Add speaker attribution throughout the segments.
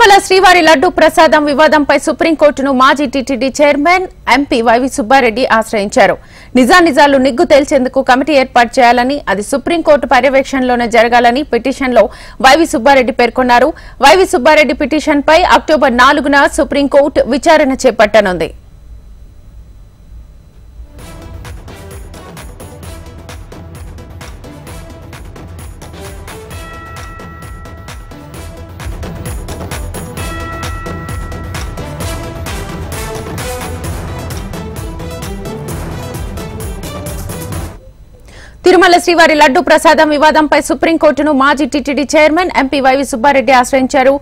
Speaker 1: తిరుమల శ్రీవారి లడ్డు ప్రసాదం వివాదంపై సుప్రీంకోర్టును మాజీ TTD chairman MP YV Subba Reddy ఆశ్రయించారు. నిజానిజాలు నిగ్గు తేల్చేందుకు కమిటీ ఏర్పాటు చేయాలని, అది సుప్రీంకోర్టు పర్యవేక్షణలోనే జరగాలని పిటిషన్లో వైవి సుబ్బారెడ్డి పేర్కొన్నారు. వైవి సుబ్బారెడ్డి పిటిషన్పై అక్టోబర్ 4న సుప్రీంకోర్టు విచారణ చేపట్టనుంది. తిరుమల శ్రీవారి లడ్డు ప్రసాదం వివాదంపై సుప్రీంకోర్టును మాజీ TTD chairman MP YV Subba Reddy ఆశ్రయించారు.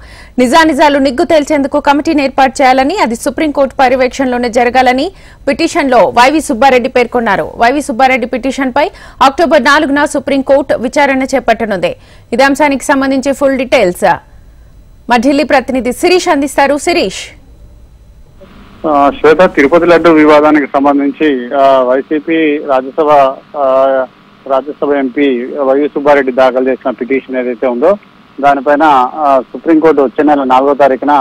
Speaker 1: నిజానిజాలు నిగ్గు తేల్చేందుకు కమిటీని ఏర్పాటు చేయాలని, అది సుప్రీంకోర్టు పర్యవేక్షణలోనే జరగాలని పిటిషన్లో వైవి సుబ్బారెడ్డి పేర్కొన్నారు. వైవి సుబ్బారెడ్డి పిటిషన్పై అక్టోబర్ 4న సుప్రీంకోర్టు విచారణ చేపట్టనుంది. ఇదే అంశానికి సంబంధించి ఫుల్ డీటెయిల్స్ మా ఢిల్లీ ప్రతినిధి శిరీష్ అందిస్తారు. శిరీష్,
Speaker 2: శ్వేత, తిరుపతి లడ్డు వివాదానికి సంబంధించి వైసీపీ రాజ్యసభ ఎంపీ వైవి సుబ్బారెడ్డి దాఖలు చేసిన పిటిషన్ ఏదైతే ఉందో దానిపైన సుప్రీంకోర్టు వచ్చే నెల 4వ తారీఖున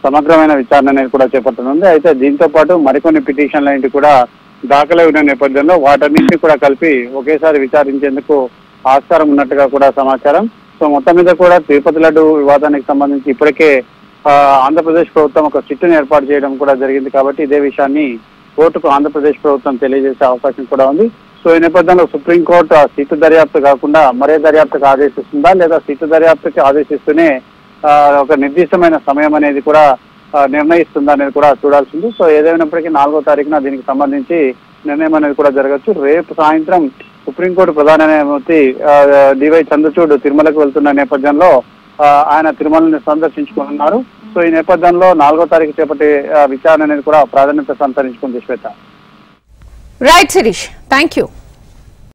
Speaker 2: సమగ్రమైన విచారణ అనేది కూడా చేపట్టనుంది. అయితే దీంతో పాటు మరికొన్ని పిటిషన్లన్నింటి కూడా దాఖలై ఉన్న నేపథ్యంలో వాటన్నింటినీ కూడా కలిపి ఒకేసారి విచారించేందుకు ఆస్కారం ఉన్నట్టుగా కూడా సమాచారం. సో మొత్తం మీద కూడా తిరుపతి లడ్డు వివాదానికి సంబంధించి ఇప్పటికే ఆంధ్రప్రదేశ్ ప్రభుత్వం ఒక సిట్టును ఏర్పాటు చేయడం కూడా జరిగింది. కాబట్టి ఇదే విషయాన్ని కోర్టుకు ఆంధ్రప్రదేశ్ ప్రభుత్వం తెలియజేసే అవకాశం కూడా ఉంది. సో ఈ నేపథ్యంలో సుప్రీంకోర్టు ఆ సీటు దర్యాప్తు కాకుండా మరే దర్యాప్తుకు ఆదేశిస్తుందా, లేదా సీటు దర్యాప్తుకి ఆదేశిస్తూనే ఒక నిర్దిష్టమైన సమయం అనేది కూడా నిర్ణయిస్తుందా అనేది కూడా చూడాల్సింది. సో ఏదైనప్పటికీ 4వ తారీఖున దీనికి సంబంధించి నిర్ణయం అనేది కూడా జరగచ్చు. రేపు సాయంత్రం సుప్రీంకోర్టు ప్రధాన న్యాయమూర్తి డివై చంద్రచూడ్ తిరుమలకు వెళ్తున్న నేపథ్యంలో ఆయన తిరుమలని సందర్శించుకున్నారు. సో ఈ నేపథ్యంలో 4వ తారీఖు చేపట్టే విచారణ అనేది కూడా ప్రాధాన్యత సంతరించుకుంది. Shweta.
Speaker 1: Right Shirish, thank you.